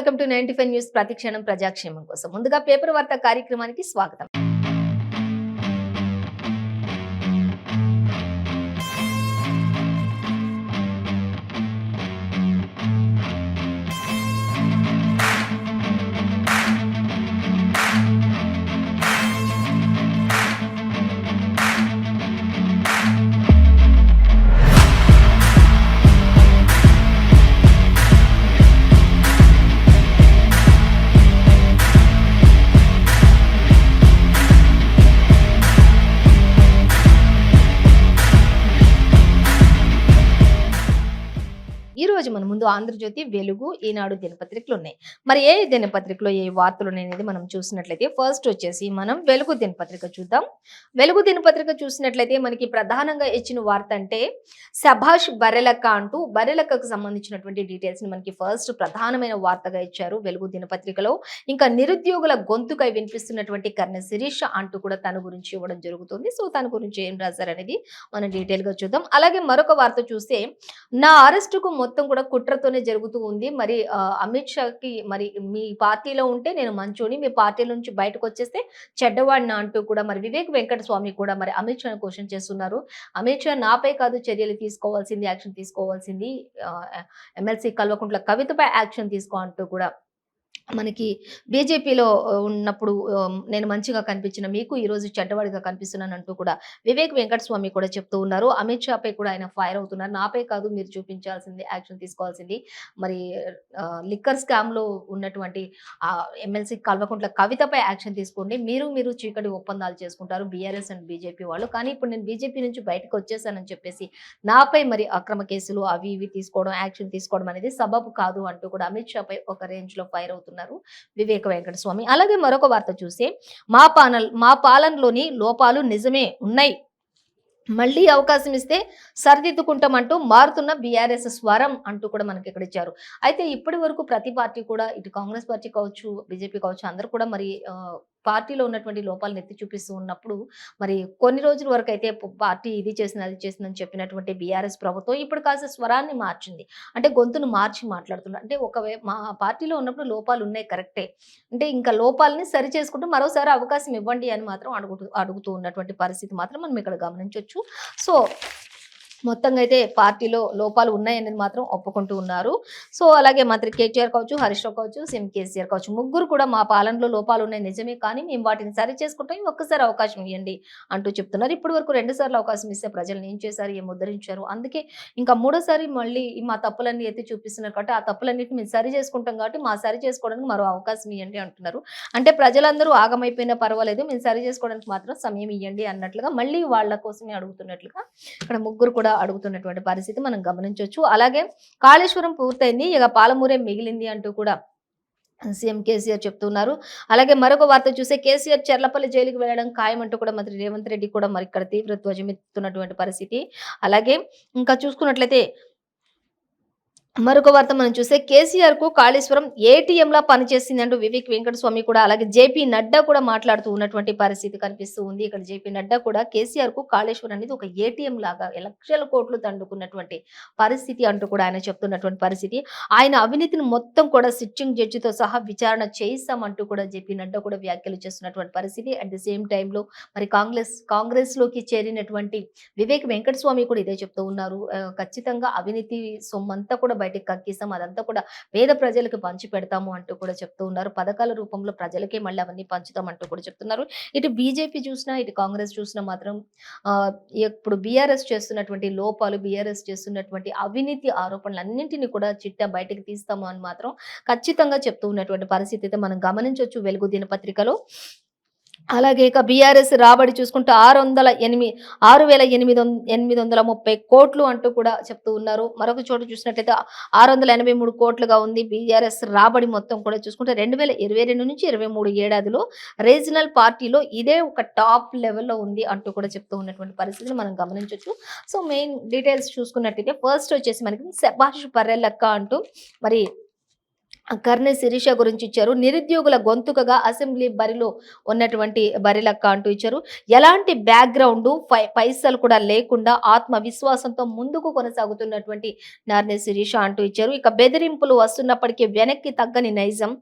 Welcome to 95 news ప్రతిక్షణం ప్రజాక్షేమం కోసం. ముందుగా పేపర్ వార్త కార్యక్రమానికి స్వాగతం. ఈ రోజు మన ముందు ఆంధ్రజ్యోతి, వెలుగు, ఈనాడు దినపత్రికలు ఉన్నాయి. మరి ఏ దినపత్రికలో ఏ వార్తలు అనేది మనం చూసినట్లయితే ఫస్ట్ వచ్చేసి మనం వెలుగు దినపత్రిక చూద్దాం. వెలుగు దినపత్రిక చూసినట్లయితే మనకి ప్రధానంగా ఇచ్చిన వార్త అంటే సభాష్ బరెలక్క అంటూ బరెలక్కకు సంబంధించినటువంటి డీటెయిల్స్ ని మనకి ఫస్ట్ ప్రధానమైన వార్తగా ఇచ్చారు వెలుగు దినపత్రికలో. ఇంకా నిరుద్యోగుల గొంతుకై వినిపిస్తున్నటువంటి కర్ణ శిరీష అంటూ కూడా తన గురించి ఇవ్వడం జరుగుతుంది. సో తన గురించి ఏం రాశారు అనేది మనం డీటెయిల్ గా చూద్దాం. అలాగే మరొక వార్త చూస్తే నా అరెస్టుకు మొత్తం కూడా కుట్రతోనే జరుగుతూ ఉంది. మరి అమిత్ షాకి మరి మీ పార్టీలో ఉంటే నేను మంచోని, మీ పార్టీ నుంచి బయటకు వచ్చేస్తే చెడ్డవాడిని అంటూ కూడా మరి వివేక్ వెంకట స్వామి కూడా మరి అమిత్ షాని క్వశ్చన్ చేస్తున్నారు. అమిత్ షా నాపై కాదు చర్యలు తీసుకోవాల్సింది, యాక్షన్ తీసుకోవాల్సింది, ఎమ్మెల్సీ కల్వకుంట్ల కవితపై యాక్షన్ తీసుకో అంటూ కూడా మనకి బీజేపీలో ఉన్నప్పుడు నేను మంచిగా కనిపించిన మీకు ఈ రోజు చెడ్డవాడిగా కనిపిస్తున్నాను అంటూ కూడా వివేక్ వెంకటస్వామి కూడా చెప్తూ ఉన్నారు. అమిత్ షా పై కూడా ఆయన ఫైర్ అవుతున్నారు. నాపై కాదు మీరు చూపించాల్సింది, యాక్షన్ తీసుకోవాల్సింది. మరి లిక్కర్ స్కామ్ లో ఉన్నటువంటి ఎమ్మెల్సీ కల్వకుంట్ల కవితపై యాక్షన్ తీసుకోండి. మీరు చీకటి ఒప్పందాలు చేసుకుంటారు బీఆర్ఎస్ అండ్ బీజేపీ వాళ్ళు. కానీ ఇప్పుడు నేను బీజేపీ నుంచి బయటకు వచ్చేసానని చెప్పేసి నాపై మరి అక్రమ కేసులు అవి ఇవి తీసుకోవడం, యాక్షన్ తీసుకోవడం అనేది సబబు కాదు అంటూ కూడా అమిత్ షా పై ఒక రేంజ్ లో ఫైర్ అవుతున్నారు వివేక వెంకట స్వామి. అలాగే మరొక వార్త చూస్తే మా పాలనలోని లోపాలు నిజమే ఉన్నాయి, మళ్ళీ అవకాశం ఇస్తే సరిదిద్దుకుంటామంటూ మారుతున్న బీఆర్ఎస్ స్వరం అంటూ కూడా మనకి ఇక్కడ ఇచ్చారు. అయితే ఇప్పటి వరకు ప్రతి పార్టీ కూడా ఇటు కాంగ్రెస్ పార్టీ కావచ్చు, బీజేపీ కావచ్చు, అందరూ కూడా మరి పార్టీలో ఉన్నటువంటి లోపాలను ఎత్తి చూపిస్తూ ఉన్నప్పుడు మరి కొన్ని రోజుల వరకు అయితే పార్టీ ఇది చేసింది అది చేసిందని చెప్పినటువంటి బీఆర్ఎస్ ప్రభుత్వం ఇప్పుడు కాస్త స్వరాన్ని మార్చింది. అంటే గొంతును మార్చి మాట్లాడుతున్నారు. అంటే మా పార్టీలో ఉన్నప్పుడు లోపాలు ఉన్నాయి కరెక్టే, అంటే ఇంకా లోపాలని సరి చేసుకుంటూ మరోసారి అవకాశం ఇవ్వండి అని మాత్రం అడుగుతూ ఉన్నటువంటి పరిస్థితి మాత్రం మనం ఇక్కడ గమనించవచ్చు. సో మొత్తంగా అయితే పార్టీలో లోపాలు ఉన్నాయనేది మాత్రం ఒప్పుకుంటూ ఉన్నారు. సో అలాగే మంత్రి కేటీఆర్ కావచ్చు, హరీష్ రావు కావచ్చు, సీఎం కేసీఆర్ కావచ్చు, ముగ్గురు కూడా మా పాలనలో లోపాలు ఉన్నాయి నిజమే, కానీ మేము వాటిని సరి చేసుకుంటాం, ఒక్కసారి అవకాశం ఇవ్వండి అంటూ చెప్తున్నారు. ఇప్పటి వరకు 2 సార్లు అవకాశం ఇస్తే ప్రజలు ఏం చేశారు, ఏం ముద్రించారు, అందుకే ఇంకా 3వ సారి మళ్ళీ మా తప్పులన్నీ ఎత్తి చూపిస్తున్నారు కాబట్టి ఆ తప్పులన్నింటినీ మేము సరి చేసుకుంటాం కాబట్టి మా సరి చేసుకోవడానికి మరో అవకాశం ఇవ్వండి అంటున్నారు. అంటే ప్రజలందరూ ఆగమైపోయినా పర్వాలేదు, మేము సరి చేసుకోవడానికి మాత్రం సమయం ఇవ్వండి అన్నట్లుగా మళ్ళీ వాళ్ళ కోసమే అడుగుతున్నట్లుగా ఇక్కడ ముగ్గురు కూడా అడుగుతున్నటువంటి పరిస్థితి మనం గమనించవచ్చు. అలాగే కాళేశ్వరం పూర్తయింది, ఇక పాలమూరే మిగిలింది అంటూ కూడా సీఎం కేసీఆర్ చెప్తున్నారు. అలాగే మరొక వార్త చూస్తే కేసీఆర్ చెర్లపల్లి జైలుకి వెళ్ళడం ఖాయమంటూ కూడా మంత్రి రేవంత్ రెడ్డి కూడా మరి ఇక్కడ తీవ్ర ధ్వజమెత్తుతున్నటువంటి పరిస్థితి. అలాగే ఇంకా చూసుకున్నట్లయితే మరొక వార్త మనం చూస్తే కేసీఆర్ కు కాళేశ్వరం ఏటీఎం లా పనిచేసింది అంటూ వివేక్ వెంకటస్వామి కూడా అలాగే జేపీ నడ్డా కూడా మాట్లాడుతూ ఉన్నటువంటి పరిస్థితి కనిపిస్తూ ఉంది. ఇక్కడ జేపీ నడ్డా కూడా కేసీఆర్ కు కాళేశ్వరం అనేది ఒక ఏటీఎం లాగా లక్షల కోట్లు దండుకున్నటువంటి పరిస్థితి అంటూ కూడా ఆయన చెప్తున్నటువంటి పరిస్థితి. ఆయన అవినీతిని మొత్తం కూడా సిట్టింగ్ జడ్జితో సహా విచారణ చేయిస్తామంటూ కూడా జేపీ నడ్డా కూడా వ్యాఖ్యలు చేస్తున్నటువంటి పరిస్థితి. అట్ ది సేమ్ టైంలో మరి కాంగ్రెస్ లోకి చేరినటువంటి వివేక్ వెంకటస్వామి కూడా ఇదే చెప్తూ ఉన్నారు. ఖచ్చితంగా అవినీతి సొమ్మంతా కూడా బయటకు కక్కిస్తాం, అదంతా కూడా పేద ప్రజలకు పంచి పెడతాము అంటూ కూడా చెప్తూ ఉన్నారు. పథకాల రూపంలో ప్రజలకే మళ్ళీ అవన్నీ పంచుతాం అంటూ కూడా చెప్తున్నారు. ఇటు బీజేపీ చూసినా ఇటు కాంగ్రెస్ చూసినా మాత్రం ఇప్పుడు బీఆర్ఎస్ చేస్తున్నటువంటి లోపాలు, బీఆర్ఎస్ చేస్తున్నటువంటి అవినీతి ఆరోపణలు అన్నింటినీ కూడా చిట్టా బయటకు తీస్తాము అని మాత్రం ఖచ్చితంగా చెప్తూ ఉన్నటువంటి పరిస్థితి అయితే మనం గమనించవచ్చు వెలుగు దినపత్రికలో. అలాగే ఇక బీఆర్ఎస్ రాబడి చూసుకుంటే 6,830 కోట్లు అంటూ కూడా చెప్తూ ఉన్నారు. మరొక చోట చూసినట్లయితే 683 కోట్లుగా ఉంది బీఆర్ఎస్ రాబడి. మొత్తం కూడా చూసుకుంటే 2022 నుంచి 23 ఏడాదిలో రీజనల్ పార్టీలో ఇదే ఒక టాప్ లెవెల్లో ఉంది అంటూ కూడా చెప్తూ ఉన్నటువంటి పరిస్థితిని మనం గమనించవచ్చు. సో మెయిన్ డీటెయిల్స్ చూసుకున్నట్టయితే ఫస్ట్ వచ్చేసి మనకి సభాష్ బర్రెలక్క అంటూ మరి కర్నె శిరీష గురించి ఇచ్చారు. నిరుద్యోగుల గొంతుకగా అసెంబ్లీ బరిలో ఉన్నటువంటి బరిలక్క అంటూ ఇచ్చారు. ఎలాంటి బ్యాక్‌గ్రౌండు పైసలు కూడా లేకుండా ఆత్మవిశ్వాసంతో ముందుకు కొనసాగుతున్నటువంటి నార్నె శిరీష అంటూ ఇచ్చారు. ఇక బెదిరింపులు వస్తున్నప్పటికీ వెనక్కి తగ్గని నైజం,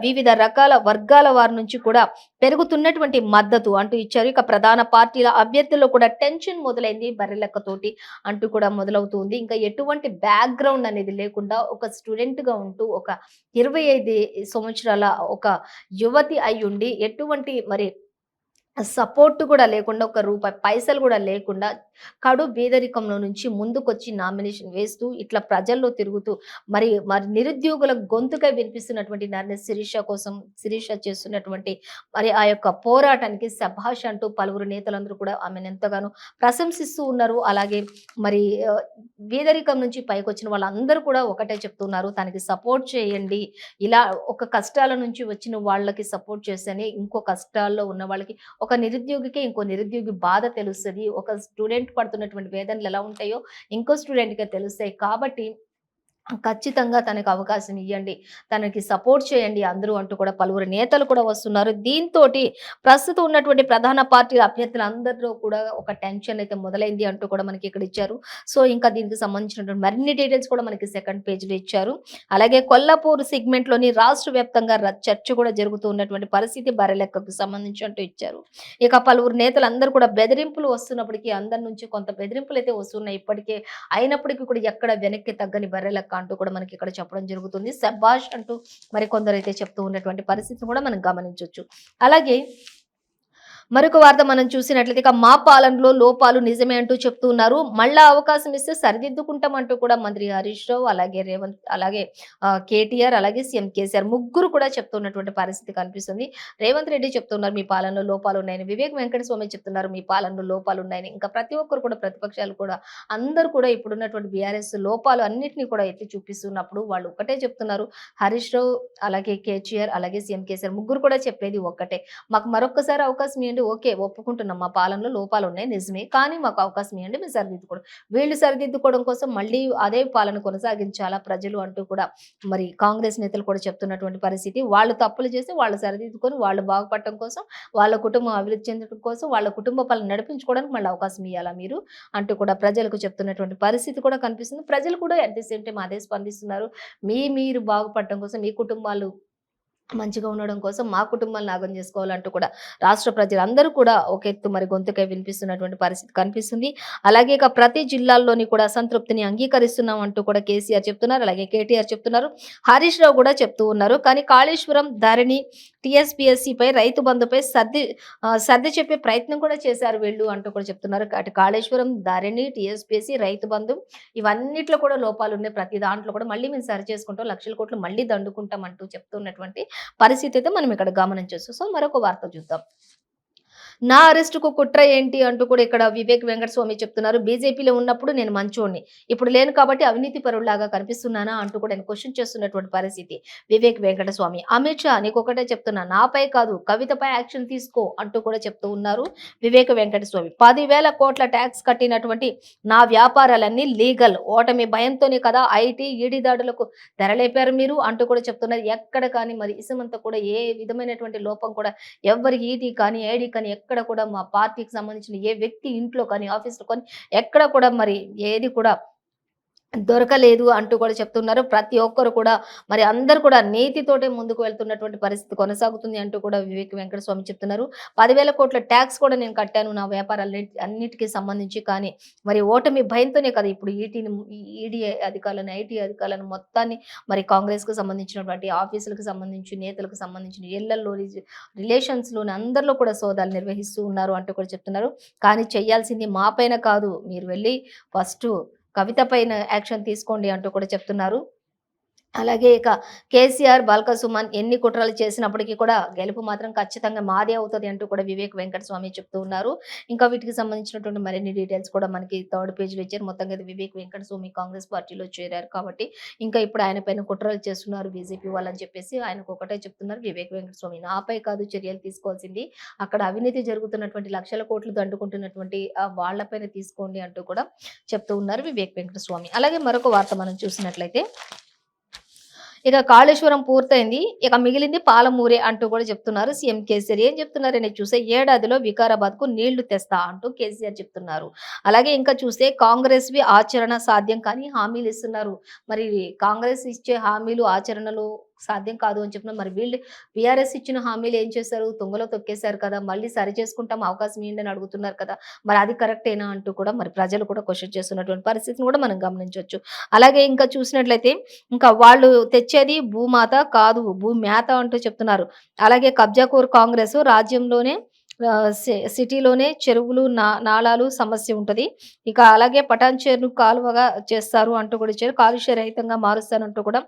వివిధ రకాల వర్గాల వారి నుంచి కూడా పెరుగుతున్నటువంటి మద్దతు అంటూ ఇచ్చారు. ఇక ప్రధాన పార్టీల అభ్యర్థుల్లో కూడా టెన్షన్ మొదలైంది బర్రెలక్కతోటి అంటూ కూడా మొదలవుతుంది. ఇంకా ఎటువంటి బ్యాక్‌గ్రౌండ్ అనేది లేకుండా ఒక స్టూడెంట్‌గా ఉంటూ ఒక 25 సంవత్సరాల ఒక యువతి అయ్యుండి ఎటువంటి మరి సపోర్ట్ కూడా లేకుండా, ఒక్క రూపాయి పైసలు కూడా లేకుండా, కడు బీదరికంలో నుంచి ముందుకొచ్చి నామినేషన్ వేస్తూ, ఇట్లా ప్రజల్లో తిరుగుతూ, మరి నిరుద్యోగుల గొంతుకై వినిపిస్తున్నటువంటి నర్నె శిరీష చేస్తున్నటువంటి మరి ఆ యొక్క పోరాటానికి శభాష్ అంటూ పలువురు నేతలందరూ కూడా ఆమెను ఎంతగానో ప్రశంసిస్తూ ఉన్నారు. అలాగే మరి బీదరికం నుంచి పైకొచ్చిన వాళ్ళందరూ కూడా ఒకటే చెప్తున్నారు, తనకి సపోర్ట్ చేయండి. ఇలా ఒక కష్టాల నుంచి వచ్చిన వాళ్ళకి సపోర్ట్ చేస్తేనే ఇంకో కష్టాల్లో ఉన్న వాళ్ళకి, ఒక నిరుద్యోగికి ఇంకో నిరుద్యోగి బాధ తెలుస్తది. ఒక స్టూడెంట్ పడుతున్నటువంటి వేదనలు ఎలా ఉంటాయో ఇంకో స్టూడెంట్‌కే తెలుస్తాయి. కాబట్టి ఖచ్చితంగా తనకు అవకాశం ఇయ్యండి. తనకి సపోర్ట్ చేయండి అందరూ అంటూ కూడా పలువురు నేతలు కూడా వస్తున్నారు. దీంతోటి ప్రస్తుతం ఉన్నటువంటి ప్రధాన పార్టీల అభ్యర్థులందరిలో కూడా ఒక టెన్షన్ అయితే మొదలైంది అంటూ కూడా మనకి ఇక్కడ ఇచ్చారు. సో, ఇంకా దీనికి సంబంధించినటువంటి మరిన్ని డీటెయిల్స్ కూడా మనకి సెకండ్ పేజ్‌లో ఇచ్చారు. అలాగే కొల్లాపూర్ సెగ్మెంట్‌లోని రాష్ట్ర వ్యాప్తంగా చర్చ కూడా జరుగుతూ ఉన్నటువంటి పరిస్థితి బర్రెలెక్కకు సంబంధించి అంటూ ఇచ్చారు. ఇక పలువురు నేతలందరూ కూడా బెదిరింపులు వస్తున్నప్పటికీ అందరి నుంచి కొంత బెదిరింపులైతే వస్తున్నాయి ఇప్పటికే. అయినప్పటికీ కూడా ఎక్కడ వెనక్కి తగ్గని బర్రెలెక్క అంటూ కూడా మనకి ఇక్కడ చెప్పడం జరుగుతుంది. శభాష్ అంటూ మరి కొందరైతే చెప్తూ ఉన్నటువంటి పరిస్థితిని కూడా మనం గమనించొచ్చు. అలాగే మరొక వార్త మనం చూసినట్లయితే ఇక మా పాలనలో లోపాలు నిజమే అంటూ చెప్తూ ఉన్నారు. మళ్ళా అవకాశం ఇస్తే సరిదిద్దుకుంటాం అంటూ కూడా మంత్రి హరీష్ రావు, అలాగే రేవంత్, అలాగే కేటీఆర్, అలాగే సీఎం కేసీఆర్ ముగ్గురు కూడా చెప్తున్నటువంటి పరిస్థితి కనిపిస్తుంది. రేవంత్ రెడ్డి చెప్తున్నారు మీ పాలనలో లోపాలు ఉన్నాయని, వివేక్ వెంకటస్వామి చెప్తున్నారు మీ పాలనలో లోపాలు ఉన్నాయని, ఇంకా ప్రతి ఒక్కరు కూడా ప్రతిపక్షాలు కూడా అందరూ కూడా ఇప్పుడున్నటువంటి బీఆర్ఎస్ లోపాలు అన్నిటిని కూడా ఎత్తి చూపిస్తున్నప్పుడు వాళ్ళు ఒకటే చెప్తున్నారు. హరీష్ రావు, అలాగే కేటీఆర్, అలాగే సీఎం కేసీఆర్ ముగ్గురు కూడా చెప్పేది ఒక్కటే, మాకు మరొక్కసారి అవకాశం ఇవ్వండి. ఓకే, ఒప్పుకుంటున్నాం మా పాలనలో లోపాలున్నాయి నిజమే. కానీ మాకు అవకాశం ఇవ్వండి, మేము సరిదిద్దుకోవడం. వీళ్ళు సరిదిద్దుకోవడం కోసం మళ్ళీ అదే పాలన కొనసాగించాలా ప్రజలు అంటూ కూడా మరి కాంగ్రెస్ నేతలు కూడా చెప్తున్నటువంటి పరిస్థితి. వాళ్ళు తప్పులు చేసి వాళ్ళు సరిదిద్దుకొని వాళ్ళు బాగుపడటం కోసం, వాళ్ళ కుటుంబం అభివృద్ధి చెందడం కోసం, వాళ్ళ కుటుంబ పాలన నడిపించుకోవడానికి మళ్ళీ అవకాశం ఇవ్వాలా మీరు అంటూ కూడా ప్రజలకు చెప్తున్నటువంటి పరిస్థితి కూడా కనిపిస్తుంది. ప్రజలు కూడా అట్ ది సేమ్ టైం అదే స్పందిస్తున్నారు. మీరు బాగుపడటం కోసం, మీ కుటుంబాలు మంచిగా ఉండడం కోసం మా కుటుంబాలను నాగం చేసుకోవాలంటూ కూడా రాష్ట్ర ప్రజలందరూ కూడా ఒక ఎత్తు మరి గొంతుకై వినిపిస్తున్నటువంటి పరిస్థితి కనిపిస్తుంది. అలాగే ఇక ప్రతి జిల్లాల్లోని కూడా అసంతృప్తిని అంగీకరిస్తున్నాం అంటూ కూడా కేసీఆర్ చెప్తున్నారు. అలాగే కేటీఆర్ చెప్తున్నారు. హరీష్ రావు కూడా చెప్తూ ఉన్నారు. కానీ కాళేశ్వరం, ధరణి, టీఎస్పీఎస్సీపై, రైతు బంధుపై సర్ది చెప్పే ప్రయత్నం కూడా చేశారు వీళ్ళు అంటూ కూడా చెప్తున్నారు. అటు కాళేశ్వరం, ధరణి, టీఎస్పీఎస్సీ, రైతు బంధు ఇవన్నిట్లో కూడా లోపాలు ఉన్నాయి. ప్రతి దాంట్లో కూడా మళ్ళీ మేము సరి చేసుకుంటాం, లక్షల కోట్లు మళ్ళీ దండుకుంటాం అంటూ చెప్తున్నటువంటి పరిస్థితి అయితే మనం ఇక్కడ గమనించొచ్చు. సో, మరొక వార్త చూద్దాం. నా అరెస్టుకు కుట్ర ఏంటి అంటూ కూడా ఇక్కడ వివేక్ వెంకటస్వామి చెప్తున్నారు. బీజేపీలో ఉన్నప్పుడు నేను మంచోడిని, ఇప్పుడు లేను కాబట్టి అవినీతి పరుల్లాగా కనిపిస్తున్నానా అంటూ కూడా ఆయన క్వశ్చన్ చేస్తున్నటువంటి పరిస్థితి వివేక్ వెంకటస్వామి. అమిత్ షా నీకొకటే చెప్తున్నా, నాపై కాదు కవితపై యాక్షన్ తీసుకో అంటూ కూడా చెప్తూ ఉన్నారు వివేక్ వెంకటస్వామి. 10,000 కోట్ల ట్యాక్స్ కట్టినటువంటి నా వ్యాపారాలన్నీ లీగల్, ఓటమి భయంతోనే కదా ఐటీ, ఈడీ దాడులకు తెరలేపారు మీరు అంటూ కూడా చెప్తున్నారు. ఎక్కడ కానీ మరి ఇసమంతా కూడా ఏ విధమైనటువంటి లోపం కూడా ఎవ్వరికి ఈడీ కానీ, ఐడీ కానీ ఎక్కడ కూడా మా పార్టీకి సంబంధించిన ఏ వ్యక్తి ఇంట్లో కానీ, ఆఫీస్‌లో కానీ ఎక్కడ కూడా మరి ఏది కూడా దొరకలేదు అంటూ కూడా చెప్తున్నారు. ప్రతి ఒక్కరు కూడా మరి అందరూ కూడా నీతితోటే ముందుకు వెళ్తున్నటువంటి పరిస్థితి కొనసాగుతుంది అంటూ కూడా వివేక్ వెంకటస్వామి చెప్తున్నారు. 10,000 కోట్ల ట్యాక్స్ కూడా నేను కట్టాను నా వ్యాపారాలన్నిటికి సంబంధించి. కానీ మరి ఓటమి భయంతోనే కదా ఇప్పుడు ఈడీ అధికారులను, ఐటీ అధికారులను మొత్తాన్ని మరి కాంగ్రెస్‌కు సంబంధించినటువంటి ఆఫీసులకు సంబంధించి, నేతలకు సంబంధించిన ఇళ్లల్లో, రిలేషన్స్‌లోని అందరిలో కూడా సోదాలు నిర్వహిస్తూ ఉన్నారు అంటూ కూడా చెప్తున్నారు. కానీ చేయాల్సింది మా పైన కాదు, మీరు వెళ్ళి ఫస్టు కవిత పైన యాక్షన్ తీసుకోండి అంటూ కూడా చెప్తున్నారు. అలాగే ఇక కేసీఆర్, బాల్క సుమన్ ఎన్ని కుట్రలు చేసినప్పటికీ కూడా గెలుపు మాత్రం ఖచ్చితంగా మాదే అవుతది అంటూ కూడా వివేక్ వెంకటస్వామి చెప్తూ ఉన్నారు. ఇంకా వీటికి సంబంధించినటువంటి మరిన్ని డీటెయిల్స్ కూడా మనకి థర్డ్ పేజ్‌లో ఇచ్చారు. మొత్తంగా అయితే వివేక్ వెంకటస్వామి కాంగ్రెస్ పార్టీలో చేరారు కాబట్టి ఇంకా ఇప్పుడు ఆయన పైన కుట్రలు చేస్తున్నారు బీజేపీ వాళ్ళని చెప్పేసి ఆయనకు ఒకటే చెప్తున్నారు వివేక్ వెంకటస్వామి, నాపై కాదు చర్యలు తీసుకోవాల్సింది, అక్కడ అవినీతి జరుగుతున్నటువంటి లక్షల కోట్లు దండుకుంటున్నటువంటి వాళ్ళపైన తీసుకోండి అంటూ కూడా చెప్తూ ఉన్నారు వివేక్ వెంకటస్వామి. అలాగే మరొక వార్త మనం చూసినట్లయితే ఇక కాళేశ్వరం పూర్తయింది. ఇక మిగిలింది పాలమూరే అంటూ కూడా చెప్తున్నారు సీఎం కేసీఆర్. ఏం చెప్తున్నారని చూస్తే ఏడాదిలో వికారాబాద్‌కు నీళ్లు తెస్తా అంటూ కేసీఆర్ చెప్తున్నారు. అలాగే ఇంకా చూస్తే కాంగ్రెస్‌వి ఆచరణ సాధ్యం కానీ హామీలు ఇస్తున్నారు. మరి కాంగ్రెస్ ఇచ్చే హామీలు ఆచరణలో సాధ్యం కాదు అని చెప్తున్నారు. మరి వీళ్ళు బీఆర్ఎస్ ఇచ్చిన హామీలు ఏం చేశారు? తుంగలో తొక్కేశారు కదా! మళ్ళీ సరి చేసుకుంటాం అవకాశం ఇయ్యండి అని అడుగుతున్నారు కదా! మరి అది కరెక్టేనా అంటూ కూడా మరి ప్రజలు కూడా క్వెషన్ చేస్తున్నటువంటి పరిస్థితిని కూడా మనం గమనించొచ్చు. అలాగే ఇంకా చూసినట్లయితే ఇంకా వాళ్ళు తెచ్చేది భూమాత కాదు భూమ్యాత అంటూ చెప్తున్నారు. అలాగే కబ్జాకోర్ కాంగ్రెస్ రాజ్యంలోనే సిటీలోనే చెరువులు, నాలాలు సమస్య ఉంటది. ఇక అలాగే పటాన్‌చెరును కాలువగా చేస్తారు అంటూ కూడా ఇచ్చారు. కాలుష్య రహితంగా మారుస్తానంటూ కూడా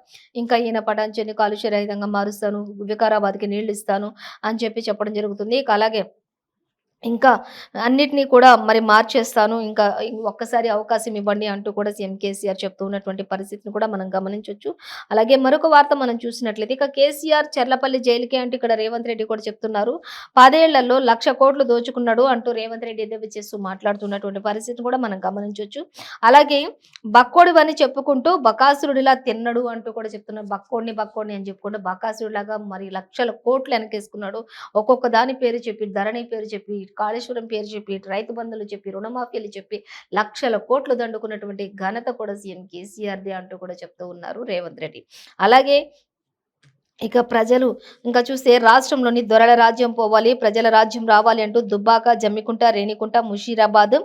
ఇంకా ఈయన పటాన్‌చెరుని కాలుష్య రహితంగా మారుస్తాను, వికారాబాద్‌కి నీళ్లిస్తాను అని చెప్పడం జరుగుతుంది. ఇక అలాగే ఇంకా అన్నిటిని కూడా మరి మార్చేస్తాను. ఇంకా ఒక్కసారి అవకాశం ఇవ్వండి అంటూ కూడా సీఎం కేసీఆర్ చెప్తూ ఉన్నటువంటి పరిస్థితిని కూడా మనం గమనించొచ్చు. అలాగే మరొక వార్త మనం చూసినట్లయితే ఇక కేసీఆర్ చర్లపల్లి జైలుకే అంటూ ఇక్కడ రేవంత్ రెడ్డి కూడా చెప్తున్నారు. 10 ఏళ్లలో 1,00,00,000 దోచుకున్నాడు అంటూ రేవంత్ రెడ్డి ఎద్దేవా చేస్తూ మాట్లాడుతున్నటువంటి పరిస్థితిని కూడా మనం గమనించొచ్చు. అలాగే బక్కోడివని చెప్పుకుంటూ బకాసురుడిలా తిన్నడు అంటూ కూడా చెప్తున్నారు. బక్కోడిని అని చెప్పుకుంటూ బకాసురుడిలాగా మరి లక్షల కోట్లు వెనకేసుకున్నాడు. ఒక్కొక్క దాని పేరు చెప్పి, ధరణి పేరు చెప్పి, కాళేశ్వరం పేరు చెప్పి, రైతు బంధులు చెప్పి, రుణమాఫీలు చెప్పి, లక్షల కోట్లు దండుకున్నటువంటి ఘనత కూడా సీఎం కేసీఆర్‌దే అంటూ కూడా చెప్తూ ఉన్నారు రేవంత్ రెడ్డి. అలాగే ఇక ప్రజలు ఇంకా చూస్తే రాష్ట్రంలోని దొరల రాజ్యం పోవాలి, ప్రజల రాజ్యం రావాలి అంటూ దుబ్బాక, జమ్మికుంట, రేణికుంట, ముషీరాబాద్,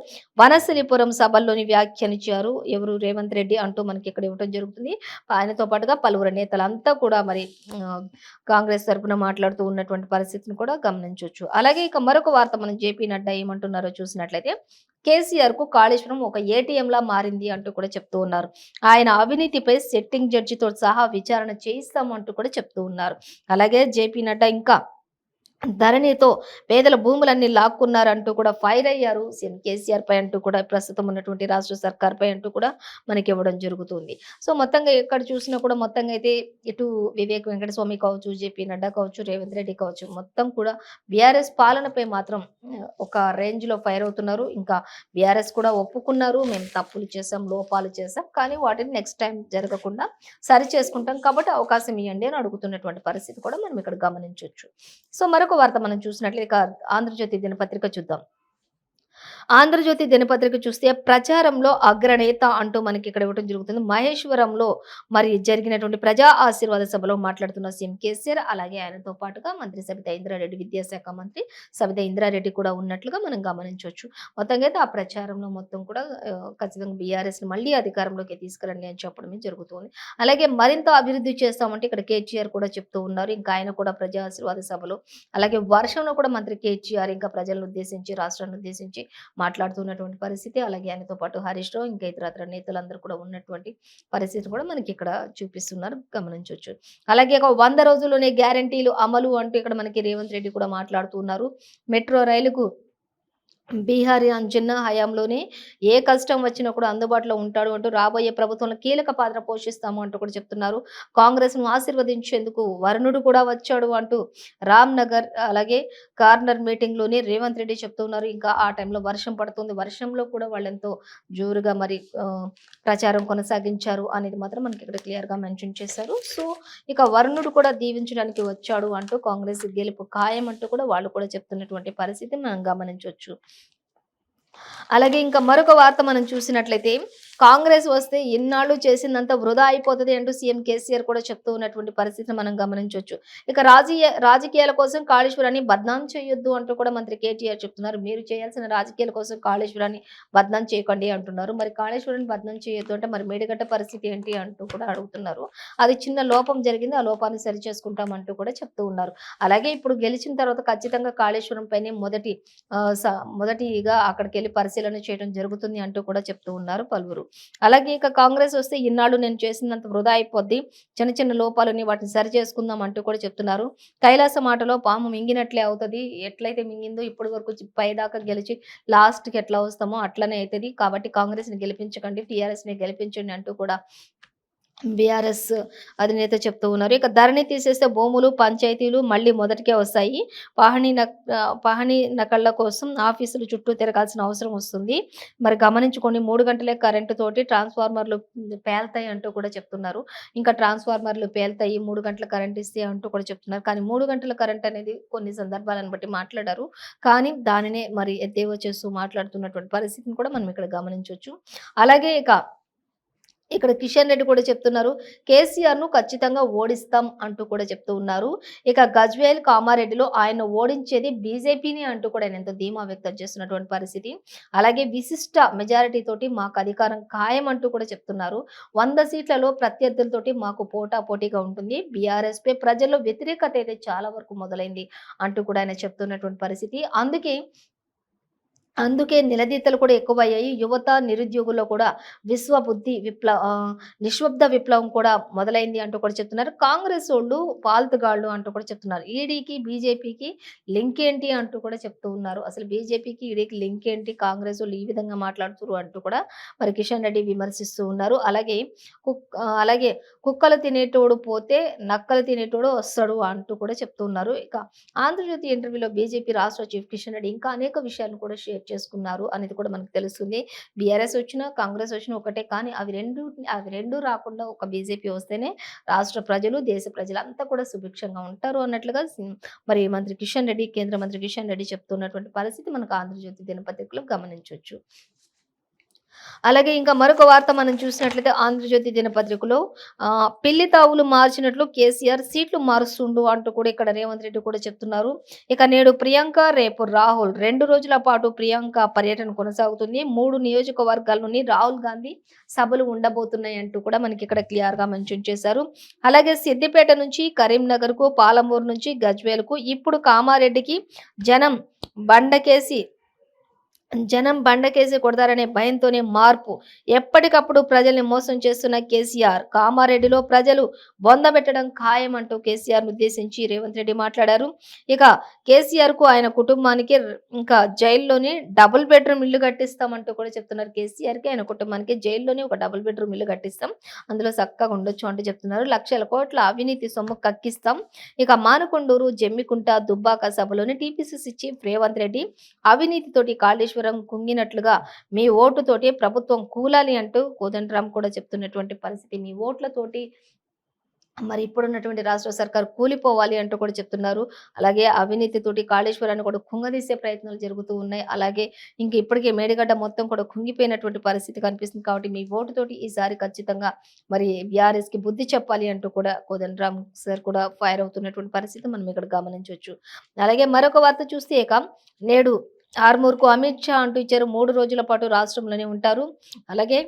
వనస్థలిపురం సభల్లోని వ్యాఖ్యానించారు. ఎవరు? రేవంత్ రెడ్డి అంటూ మనకి ఇక్కడ ఇవ్వడం జరుగుతుంది. ఆయనతో పాటుగా పలువురు నేతలంతా కూడా మరి కాంగ్రెస్ తరపున మాట్లాడుతూ ఉన్నటువంటి పరిస్థితిని కూడా గమనించొచ్చు. అలాగే ఇక మరొక వార్త మనం జేపీ నడ్డా ఏమంటున్నారో చూసినట్లయితే కేసీఆర్‌కు కాళేశ్వరం ఒక ఏటీఎంలా మారింది అంటూ కూడా చెప్తూ ఉన్నారు. ఆయన అవినీతిపై సిట్టింగ్ జడ్జితో సహా విచారణ చేయిస్తాము అంటూ కూడా చెప్తూ ఉన్నారు. అలాగే జేపీ నడ్డా ఇంకా ధరణితో పేదల భూములన్నీ లాక్కున్నారంటూ కూడా ఫైర్ అయ్యారు సీఎం కేసీఆర్ పై అంటూ కూడా ప్రస్తుతం ఉన్నటువంటి రాష్ట్ర సర్కార్ పై అంటూ కూడా మనకి ఇవ్వడం జరుగుతుంది. సో మొత్తంగా ఎక్కడ చూసినా కూడా మొత్తంగా అయితే ఇటు వివేక్ వెంకటస్వామి కావచ్చు, జేపీ నడ్డా కావచ్చు, రేవంత్ రెడ్డి కావచ్చు మొత్తం కూడా బీఆర్ఎస్ పాలనపై మాత్రం ఒక రేంజ్ లో ఫైర్ అవుతున్నారు. ఇంకా బీఆర్ఎస్ కూడా ఒప్పుకున్నారు, మేము తప్పులు చేసాం, లోపాలు చేసాం, కానీ వాటిని నెక్స్ట్ టైం జరగకుండా సరి చేసుకుంటాం కాబట్టి అవకాశం ఇవ్వండి అని అడుగుతున్నటువంటి పరిస్థితి కూడా మనం ఇక్కడ గమనించవచ్చు. సో మరొక వార్త మనం చూసినట్లయితే ఇక ఆంధ్రజ్యోతి దినపత్రిక చూద్దాం. ఆంధ్రజ్యోతి దినపత్రిక చూస్తే ప్రచారంలో అగ్రనేత అంటూ మనకి ఇక్కడ ఇవ్వడం జరుగుతుంది. మహేశ్వరంలో మరి జరిగినటువంటి ప్రజా ఆశీర్వాద సభలో మాట్లాడుతున్న సీఎం కేసీఆర్, అలాగే ఆయనతో పాటుగా మంత్రి సబితా ఇంద్రారెడ్డి, విద్యాశాఖ మంత్రి సబితా ఇంద్రారెడ్డి కూడా ఉన్నట్లుగా మనం గమనించవచ్చు. మొత్తంగా అయితే ఆ ప్రచారంలో మొత్తం కూడా ఖచ్చితంగా బీఆర్ఎస్ ని మళ్ళీ అధికారంలోకి తీసుకురండి అని చెప్పడమే జరుగుతుంది. అలాగే మరింత అభివృద్ధి చేస్తామంటే ఇక్కడ కేసీఆర్ కూడా చెప్తూ ఉన్నారు. ఇంకా ఆయన కూడా ప్రజా ఆశీర్వాద సభలో అలాగే వర్షంలో కూడా మంత్రి కేసీఆర్ ఇంకా ప్రజలను ఉద్దేశించి, రాష్ట్రాన్ని ఉద్దేశించి మాట్లాడుతున్నటువంటి పరిస్థితి. అలాగే ఆయనతో పాటు హరీష్ రావు ఇంకా ఇతరత్ర నేతలందరూ కూడా ఉన్నటువంటి పరిస్థితి కూడా మనకి ఇక్కడ చూపిస్తున్నారు, గమనించవచ్చు. అలాగే ఒక 100 రోజుల్లోనే గ్యారంటీలు అమలు అంటూ ఇక్కడ మనకి రేవంత్ రెడ్డి కూడా మాట్లాడుతూ ఉన్నారు. మెట్రో రైలుకు బీహారీ అంజన్న హయాంలోనే ఏ కష్టం వచ్చినా కూడా అందుబాటులో ఉంటాడు అంటూ రాబోయే ప్రభుత్వంలో కీలక పాత్ర పోషిస్తాము అంటూ కూడా చెప్తున్నారు. కాంగ్రెస్ ను ఆశీర్వదించేందుకు వరుణుడు కూడా వచ్చాడు అంటూ రామ్ నగర్ అలాగే కార్నర్ మీటింగ్ లోనే రేవంత్ రెడ్డి చెప్తున్నారు. ఇంకా ఆ టైంలో వర్షం పడుతుంది, వర్షంలో కూడా వాళ్ళెంతో జోరుగా మరి ప్రచారం కొనసాగించారు అనేది మాత్రం మనకి ఇక్కడ క్లియర్ గా మెన్షన్ చేశారు. సో ఇక వరుణుడు కూడా దీవించడానికి వచ్చాడు అంటూ కాంగ్రెస్ గెలుపు ఖాయం అంటూ కూడా వాళ్ళు కూడా చెప్తున్నటువంటి పరిస్థితి మనం గమనించవచ్చు. అలాగే ఇంకా మరొక వార్త మనం చూసినట్లయితే కాంగ్రెస్ వస్తే ఇన్నాళ్ళు చేసిందంతా వృధా అయిపోతుంది అంటూ సీఎం కేసీఆర్ కూడా చెప్తూ ఉన్నటువంటి పరిస్థితిని మనం గమనించవచ్చు. ఇక రాజకీయాల కోసం కాళేశ్వరాన్ని బద్నాం చేయొద్దు అంటూ కూడా మంత్రి కేటీఆర్ చెప్తున్నారు. మీరు చేయాల్సిన రాజకీయాల కోసం కాళేశ్వరాన్ని బద్నాం చేయకండి అంటున్నారు. మరి కాళేశ్వరాన్ని బద్నాం చేయొద్దు అంటే మరి మేడిగడ్డ పరిస్థితి ఏంటి అంటూ కూడా అడుగుతున్నారు. అది చిన్న లోపం జరిగింది, ఆ లోపాన్ని సరి చేసుకుంటాం అంటూ కూడా చెప్తూ ఉన్నారు. అలాగే ఇప్పుడు గెలిచిన తర్వాత ఖచ్చితంగా కాళేశ్వరం పైనే మొదటిగా అక్కడికి వెళ్ళి పరిశీలన చేయడం జరుగుతుంది అంటూ కూడా చెప్తూ ఉన్నారు పలువురు. అలాగే ఇక కాంగ్రెస్ వస్తే ఇన్నాళ్ళు నేను చేసినంత వృధా అయిపోద్ది, చిన్న చిన్న లోపాలని వాటిని సరి చేసుకుందాం అంటూ కూడా చెప్తున్నారు. కైలాస మాటలో పాము మింగినట్లే అవుతుంది, ఎట్లయితే మింగిందో ఇప్పటి వరకు పైదాకా గెలిచి లాస్ట్ కి ఎట్లా వస్తామో అట్లనే అవుతుంది. కాబట్టి కాంగ్రెస్ ని గెలిపించకండి, టీఆర్ఎస్ ని గెలిపించండి అంటూ కూడా బీఆర్ఎస్ అధినేత చెప్తూ ఉన్నారు. ఇక ధరణి తీసేస్తే భూములు, పంచాయతీలు మళ్ళీ మొదటికే వస్తాయి. పహణి నకళ్ళ కోసం ఆఫీసులు చుట్టూ తిరగాల్సిన అవసరం వస్తుంది. మరి గమనించుకోండి 3 గంటలే కరెంటు తోటి ట్రాన్స్‌ఫార్మర్‌లు పేలుతాయి అంటూ కూడా చెప్తున్నారు. ఇంకా ట్రాన్స్‌ఫార్మర్‌లు పేలుతాయి 3 గంటల కరెంట్ ఇస్తే అంటూ కూడా చెప్తున్నారు. కానీ 3 గంటల కరెంట్ అనేది కొన్ని సందర్భాలను బట్టి మాట్లాడారు. కానీ దానినే మరి ఎద్దేవా చేస్తూ మాట్లాడుతున్నటువంటి పరిస్థితిని కూడా మనం ఇక్కడ గమనించొచ్చు. అలాగే ఇక్కడ కిషన్ రెడ్డి కూడా చెప్తున్నారు. కేసీఆర్‌ను ఖచ్చితంగా ఓడిస్తాం అంటూ కూడా చెప్తూ ఉన్నారు. ఇక గజ్వేల్, కామారెడ్డిలో ఆయన్ని ఓడించేది బీజేపీని అంటూ కూడా ఆయన ఎంతో ధీమా వ్యక్తం చేస్తున్నటువంటి పరిస్థితి. అలాగే విశిష్ట మెజారిటీ తోటి మాకు అధికారం ఖాయం అంటూ కూడా చెప్తున్నారు. 100 సీట్లలో ప్రత్యర్థులతోటి మాకు పోటాపోటీగా ఉంటుంది. బీఆర్ఎస్‌పై ప్రజల్లో వ్యతిరేకత అయితే చాలా వరకు మొదలైంది అంటూ కూడా ఆయన చెప్తున్నటువంటి పరిస్థితి. అందుకే నిలదీతలు కూడా ఎక్కువయ్యాయి. యువత, నిరుద్యోగుల్లో కూడా నిశ్శబ్ద విప్లవం కూడా మొదలైంది అంటూ కూడా చెప్తున్నారు. కాంగ్రెసోళ్ళు పాల్తుగాళ్ళు అంటూ కూడా చెప్తున్నారు. ఈడీకి, బీజేపీకి లింక్ ఏంటి అంటూ కూడా చెప్తూ ఉన్నారు. అసలు బీజేపీకి, ఈడీకి లింక్ ఏంటి? కాంగ్రెసోళ్ళు ఈ విధంగా మాట్లాడుతుర్రు అంటూ కూడా మరి కిషన్ రెడ్డి విమర్శిస్తూ ఉన్నారు. అలాగే కుక్కలు తినేటోడు పోతే నక్కలు తినేటోడు వస్తాడు అంటూ కూడా చెప్తూ ఉన్నారు. ఇక ఆంధ్రజ్యోతి ఇంటర్వ్యూలో బీజేపీ రాష్ట్ర చీఫ్ కిషన్ రెడ్డి ఇంకా అనేక విషయాలను కూడా షేర్ చేసుకున్నారు అనేది కూడా మనకు తెలుస్తుంది. బీఆర్ఎస్ వచ్చినా, కాంగ్రెస్ వచ్చినా ఒకటే. కానీ అవి రెండు రాకుండా ఒక బీజేపీ వస్తేనే రాష్ట్ర ప్రజలు, దేశ ప్రజలంతా కూడా సుభిక్షంగా ఉంటారు అన్నట్లుగా మరి కేంద్ర మంత్రి కిషన్ రెడ్డి చెప్తున్నటువంటి పరిస్థితి మనకు ఆంధ్రజ్యోతి దినపత్రికలో గమనించొచ్చు. అలాగే ఇంకా మరొక వార్త మనం చూసినట్లయితే ఆంధ్రజ్యోతి దినపత్రికలో పిల్లి తావులు మార్చినట్లు కేసీఆర్ సీట్లు మారుస్తుండు అంటూ కూడా ఇక్కడ రేవంత్ రెడ్డి కూడా చెప్తున్నారు. ఇక నేడు ప్రియాంక, రేపు రాహుల్ 2 రోజుల పాటు ప్రియాంక పర్యటన కొనసాగుతుంది. 3 నియోజకవర్గాల నుండి రాహుల్ గాంధీ సభలు ఉండబోతున్నాయి అంటూ కూడా మనకి ఇక్కడ క్లియర్ గా మెన్షన్ చేశారు. అలాగే సిద్దిపేట నుంచి కరీంనగర్ కు, పాలమూరు నుంచి గజ్వేల్ కు, ఇప్పుడు కామారెడ్డికి జనం బండకేసి కొడతారనే భయంతోనే మార్పు. ఎప్పటికప్పుడు ప్రజల్ని మోసం చేస్తున్న కేసీఆర్ కామారెడ్డిలో ప్రజలు బొందబెట్టడం ఖాయం అంటూ కేసీఆర్ ఉద్దేశించి రేవంత్ రెడ్డి మాట్లాడారు. ఇక కేసీఆర్ కు ఆయన కుటుంబానికి ఇంకా జైల్లోని డబుల్ బెడ్రూమ్ ఇల్లు కట్టిస్తామంటూ కూడా చెప్తున్నారు. కేసీఆర్ కి ఆయన కుటుంబానికి జైల్లోనే ఒక డబుల్ బెడ్రూమ్ ఇల్లు కట్టిస్తాం, అందులో చక్కగా ఉండొచ్చు అంటూ చెప్తున్నారు. లక్షల కోట్ల అవినీతి సొమ్ము కక్కిస్తాం. ఇక మానకొండూరు, జమ్మికుంట, దుబ్బాక సభలోని టీపీసీసీ చీఫ్ రేవంత్ రెడ్డి అవినీతితోటి కాళేశ్వరం కుంగినట్లుగా మీ ఓటుతోటి ప్రభుత్వం కూలాలి అంటూ కోదండరాం కూడా చెప్తున్నటువంటి పరిస్థితి. మీ ఓట్లతోటి మరి ఇప్పుడున్నటువంటి రాష్ట్ర సర్కార్ కూలిపోవాలి అంటూ కూడా చెప్తున్నారు. అలాగే అవినీతితోటి కాళేశ్వరాన్ని కూడా కుంగదీసే ప్రయత్నాలు జరుగుతూ ఉన్నాయి. అలాగే ఇప్పటికే మేడిగడ్డ మొత్తం కూడా కుంగిపోయినటువంటి పరిస్థితి కనిపిస్తుంది. కాబట్టి మీ ఓటుతోటి ఈసారి ఖచ్చితంగా మరి బీఆర్ఎస్ కి బుద్ధి చెప్పాలి అంటూ కూడా కోదండరాం సార్ కూడా ఫైర్ అవుతున్నటువంటి పరిస్థితి మనం ఇక్కడ గమనించవచ్చు. అలాగే మరొక వార్త చూస్తే నేడు ఆర్మూర్‌కు అమిత్ షా అంటూ ఇచ్చారు. 3 రోజుల పాటు రాష్ట్రంలోనే ఉంటారు. అలాగే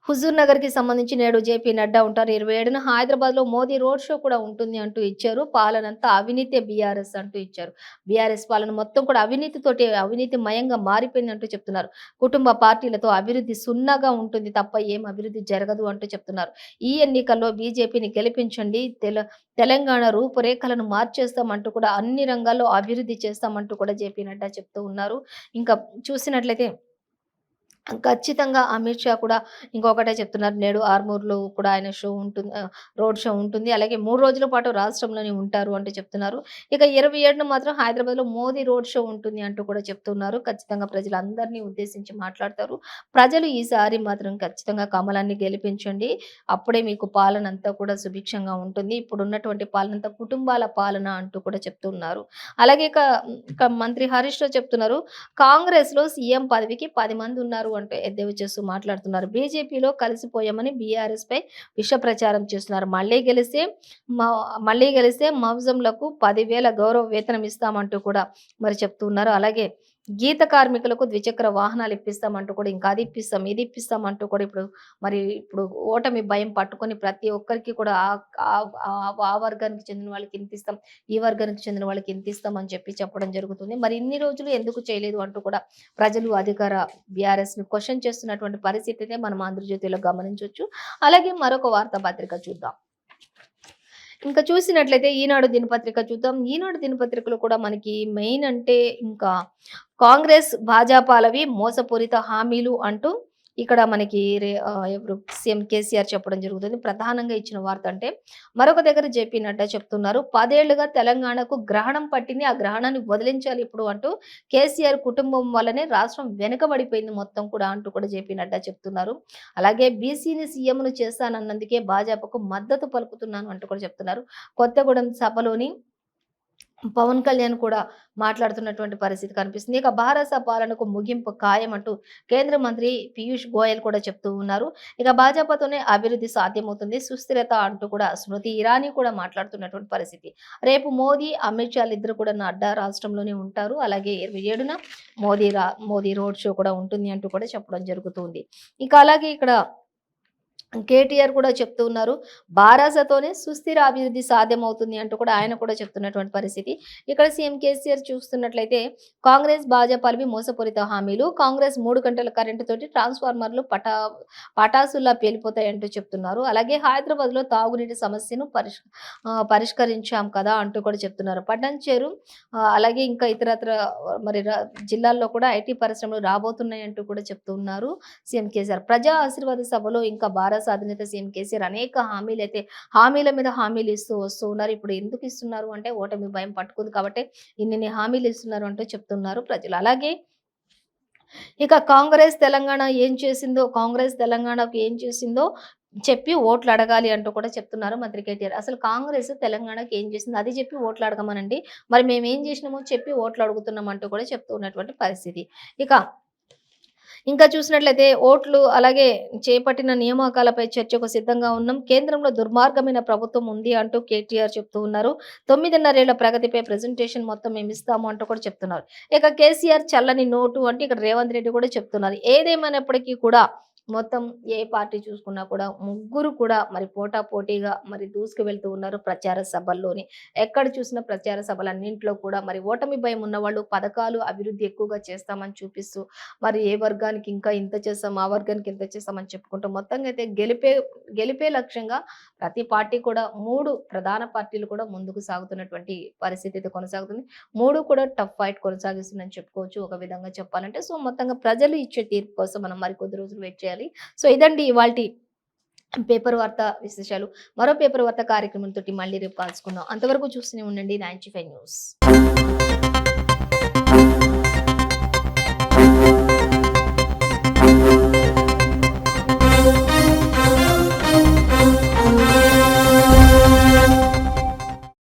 హుజూర్ నగర్ కి సంబంధించి నేడు జేపీ నడ్డా ఉంటారు. 27న హైదరాబాద్ లో మోదీ రోడ్ షో కూడా ఉంటుంది అంటూ ఇచ్చారు. పాలనంతా అవినీతి బీఆర్ఎస్ అంటూ ఇచ్చారు. బీఆర్ఎస్ పాలన మొత్తం కూడా అవినీతి మయంగా మారిపోయింది అంటూ చెప్తున్నారు. కుటుంబ పార్టీలతో అభివృద్ధి సున్నాగా ఉంటుంది తప్ప ఏం అభివృద్ధి జరగదు అంటూ చెప్తున్నారు. ఈ ఎన్నికల్లో బీజేపీని గెలిపించండి, తెలంగాణ రూపురేఖలను మార్చేస్తామంటూ కూడా అన్ని రంగాల్లో అభివృద్ధి చేస్తామంటూ కూడా జేపీ నడ్డా చెప్తూ ఉన్నారు. ఇంకా చూసినట్లయితే ఖచ్చితంగా అమిత్ షా కూడా ఇంకొకటే చెప్తున్నారు. నేడు ఆర్మూర్‌లో కూడా ఆయన రోడ్ షో ఉంటుంది. అలాగే 3 రోజుల పాటు రాష్ట్రంలోనే ఉంటారు అంటూ చెప్తున్నారు. ఇక 27న మాత్రం హైదరాబాద్‌లో మోదీ రోడ్ షో ఉంటుంది అంటూ కూడా చెప్తున్నారు. ఖచ్చితంగా ప్రజలందరినీ ఉద్దేశించి మాట్లాడతారు. ప్రజలు ఈసారి మాత్రం ఖచ్చితంగా కమలాన్ని గెలిపించండి. అప్పుడే మీకు పాలన అంతా కూడా సుభిక్షంగా ఉంటుంది. ఇప్పుడున్నటువంటి పాలనంతా కుటుంబాల పాలన అంటూ కూడా చెప్తున్నారు. అలాగే ఇక మంత్రి హరీష్ రావు చెప్తున్నారు. కాంగ్రెస్‌లో సీఎం పదవికి 10 మంది ఉన్నారు అంటూ ఎద్దేవా చేస్తూ మాట్లాడుతున్నారు. బీజేపీలో కలిసిపోయామని బీఆర్ఎస్ పై విష ప్రచారం చేస్తున్నారు. మళ్ళీ గెలిస్తే మౌజంలకు 10,000 గౌరవ వేతనం ఇస్తామంటూ కూడా మరి చెప్తున్నారు. అలాగే గీత కార్మికులకు ద్విచక్ర వాహనాలు ఇప్పిస్తామంటూ కూడా ఇంకా అది ఇప్పిస్తాం, ఇది ఇప్పిస్తాం అంటూ కూడా ఇప్పుడు ఓటమి భయం పట్టుకొని ప్రతి ఒక్కరికి కూడా ఆ వర్గానికి చెందిన వాళ్ళకి ఇంత ఇస్తాం, ఈ వర్గానికి చెందిన వాళ్ళకి ఇంత ఇస్తాం అని చెప్పడం జరుగుతుంది. మరి ఇన్ని రోజులు ఎందుకు చేయలేదు అంటూ కూడా ప్రజలు బీఆర్ఎస్ ని క్వశ్చన్ చేస్తున్నటువంటి పరిస్థితినే మనం ఆంధ్రజ్యోతిలో గమనించవచ్చు. అలాగే మరొక వార్తాపత్రిక చూద్దాం. ఇంకా చూసినట్లయితే ఈనాడు దినపత్రిక చూద్దాం. ఈనాడు దినపత్రికలో కూడా మనకి మెయిన్ అంటే ఇంకా కాంగ్రెస్ భాజపాలవి మోసపూరిత హామీలు అంటూ ఇక్కడ మనకి ఎవరు సీఎం కేసీఆర్ చెప్పడం జరుగుతుంది. ప్రధానంగా ఇచ్చిన వార్త అంటే మరొక దగ్గర జేపీ నడ్డా చెప్తున్నారు. 10 ఏళ్లుగా తెలంగాణకు గ్రహణం పట్టింది. ఆ గ్రహణాన్ని వదిలించాలి ఇప్పుడు అంటూ కేసీఆర్ కుటుంబం వల్లనే రాష్ట్రం వెనుకబడిపోయింది మొత్తం కూడా అంటూ కూడా జేపీ నడ్డా చెప్తున్నారు. అలాగే బీసీని సీఎంను చేస్తానన్నందుకే భాజపాకు మద్దతు పలుకుతున్నాను అంటూ కూడా చెప్తున్నారు. కొత్తగూడెం సభలోని పవన్ కళ్యాణ్ కూడా మాట్లాడుతున్నటువంటి పరిస్థితి కనిపిస్తుంది. ఇక భారత పాలనకు ముగింపు ఖాయం అంటూ కేంద్ర మంత్రి పీయూష్ గోయల్ కూడా చెప్తూ ఉన్నారు. ఇక భాజపాతోనే అభివృద్ధి సాధ్యమవుతుంది, సుస్థిరత అంటూ కూడా స్మృతి ఇరానీ కూడా మాట్లాడుతున్నటువంటి పరిస్థితి. రేపు మోదీ, అమిత్ షా ఇద్దరు కూడా నడ్డా రాష్ట్రంలోనే ఉంటారు. అలాగే 27న మోదీ రోడ్ షో కూడా ఉంటుంది అంటూ కూడా చెప్పడం జరుగుతుంది. ఇక అలాగే ఇక్కడ కేటీఆర్ కూడా చెప్తూ ఉన్నారు. బారాసతోనే సుస్థిర అభివృద్ధి సాధ్యమవుతుంది అంటూ కూడా ఆయన కూడా చెప్తున్నటువంటి పరిస్థితి. ఇక్కడ సీఎం కేసీఆర్ చూస్తున్నట్లయితే కాంగ్రెస్ భాజపాలవి మోసపూరిత హామీలు, కాంగ్రెస్ 3 గంటల కరెంటు తోటి ట్రాన్స్ఫార్మర్లు పటాసుల్లా పేలిపోతాయంటూ చెప్తున్నారు. అలాగే హైదరాబాద్ లో తాగునీటి సమస్యను పరిష్కరించాం కదా అంటూ కూడా చెప్తున్నారు. పట్టణంచేరు అలాగే ఇంకా ఇతరత్ర మరి జిల్లాల్లో కూడా ఐటీ పరిశ్రమలు రాబోతున్నాయి అంటూ కూడా చెప్తూ ఉన్నారు సీఎం కేసీఆర్. ప్రజా ఆశీర్వాద సభలో ఇంకా అధినేత సీఎం కేసీఆర్ అనేక హామీల మీద హామీలు ఇస్తూ వస్తూ ఉన్నారు. ఇప్పుడు ఎందుకు ఇస్తున్నారు అంటే ఓటమి భయం పట్టుకుంది కాబట్టి ఇన్ని హామీలు ఇస్తున్నారు అంటూ చెప్తున్నారు ప్రజలు. అలాగే ఇక కాంగ్రెస్ తెలంగాణకు ఏం చేసిందో చెప్పి ఓట్లు అడగాలి అంటూ కూడా చెప్తున్నారు మంత్రి కేటీఆర్. అసలు కాంగ్రెస్ తెలంగాణకి ఏం చేసింది అది చెప్పి ఓట్లు అడగమనండి, మరి మేము ఏం చేసినామో చెప్పి ఓట్లు అడుగుతున్నాం అంటూ కూడా చెప్తూ ఉన్నటువంటి పరిస్థితి. ఇంకా చూసినట్లయితే ఓట్లు అలాగే చేపట్టిన నియామకాలపై చర్చకు సిద్ధంగా ఉన్నాం, కేంద్రంలో దుర్మార్గమైన ప్రభుత్వం ఉంది అంటూ కేటీఆర్ చెప్తూ ఉన్నారు. 9.5 ఏళ్ల ప్రగతిపై ప్రెజెంటేషన్ మొత్తం మేము ఇస్తాము అంటూ కూడా చెప్తున్నారు. ఇక కేసీఆర్ చల్లని నోటు అంటే ఇక్కడ రేవంత్ రెడ్డి కూడా చెప్తున్నారు. ఏదేమైనప్పటికీ కూడా మొత్తం ఏ పార్టీ చూసుకున్నా కూడా ముగ్గురు కూడా మరి పోటాపోటీగా మరి దూసుకు వెళ్తూ ఉన్నారు ప్రచార సభల్లోని. ఎక్కడ చూసిన ప్రచార సభలన్నింటిలో కూడా మరి ఓటమి భయం ఉన్న వాళ్ళు పథకాలు అభివృద్ధి ఎక్కువగా చేస్తామని చూపిస్తూ మరి ఏ వర్గానికి ఇంకా ఇంత చేస్తాం, ఆ వర్గానికి ఇంత చేస్తామని చెప్పుకుంటూ మొత్తంగా అయితే గెలిపే లక్ష్యంగా ప్రతి పార్టీ కూడా 3 ప్రధాన పార్టీలు కూడా ముందుకు సాగుతున్నటువంటి పరిస్థితి అయితే కొనసాగుతుంది. 3 కూడా టఫ్ ఫైట్ కొనసాగిస్తుందని చెప్పుకోవచ్చు ఒక విధంగా చెప్పాలంటే. సో మొత్తంగా ప్రజలు ఇచ్చే తీర్పు కోసం మనం మరికొద్ది రోజులు వెయిట్ చేయాలి. సో ఇదండి ఇవాల్టి పేపర్ వార్త విశేషాలు. మరో పేపర్ వార్త కార్యక్రమంతో మళ్ళీ రేపు కలుసుకుందాం. అంతవరకు చూస్తూనే ఉండండి 95 న్యూస్.